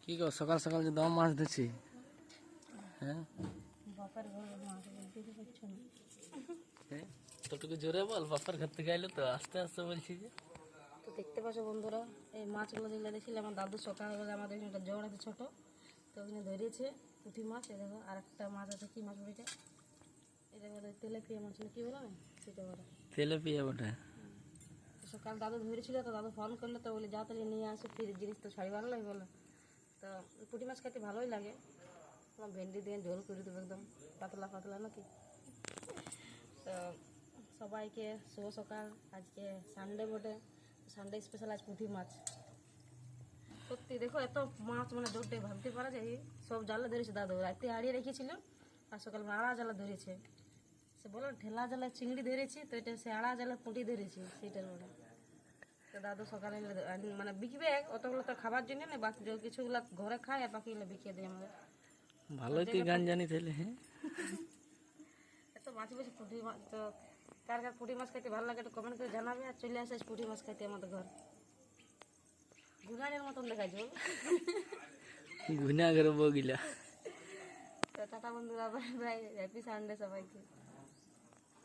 কি গো সকাল সকাল যে দম মাছ দিচ্ছি, হ্যাঁ বাপার ঘর মাছ বলতে পারছো না। তোটুকু জোরে বল, বাপার ঘর থেকে আইলো তো আস্তে আস্তে বলছি যে। তো দেখতে পাচ্ছ বন্ধুরা, এই মাছগুলো যেগুলো দেখছিলে আমার দাদু সকালবেলা আমাদের এখানে একটা জড় আছে ছোটো, তো ওখানে ধরিয়েছে পুঁটি মাছ। এই দেখো আর একটা মাছ আছে, কী মাছ বলে এটা বলে তেলাপিয়া মাছ না কি বলো না সেটা বলে তেলাপিয়া বটে। তো সকাল দাদু ধরেছিল, তো দাদু ফোন করলো, তো বলে যা তাহলে নিয়ে আসো, ফির জিনিস তো ছাড়ি ভালো লাগে বলো। তো পুঁটি মাছ খেতে ভালোই লাগে, তোমার ভেন্ডি দিয়ে ঝোল করে দেবো একদম পাতলা পাতলা নাকি। তো সবাইকে শুভ সকাল। আজকে সানডে বটে, সানডে স্পেশাল আজ পুঁটি মাছ। সত্যি দেখো এত মাছ মানে দৌড়ে ভাবতে পারা যায়। সব জালে ধরেছে দাদু, রাতে হারিয়ে রেখেছিল আর সকালবেলা আড়া জালে ধরেছে। সে বলো ঢেলা জালে চিংড়ি ধরেছি, তো এটা সে আড়া জালে পুঁটি ধরেছি সেটার বলে। তো দাদু সকালে মানে বিকবে অতগুলো তো খাবার জন্য না, বাকি কিছুগুলো ঘরে খায় আর বাকিগুলো বিকিয়ে দেয় আমাদের। ভালোই তুই গান জানি তাহলে। হ্যাঁ এত মাছ বেশি পুঁটি মাছ, তো কার কার পুঁটি মাছ খাইতে ভালো লাগে একটু কমেন্ট করে জানাবে। আর চলে আসে পুঁটি মাছ খাইতে আমাদের ঘর। গুনারের মতন দেখাচ্ছে বল। ঘুনা ঘর বগিলা। তো টাটা বন্ধুরা, বাই বাই, হ্যাপি সানডে সবাইকে।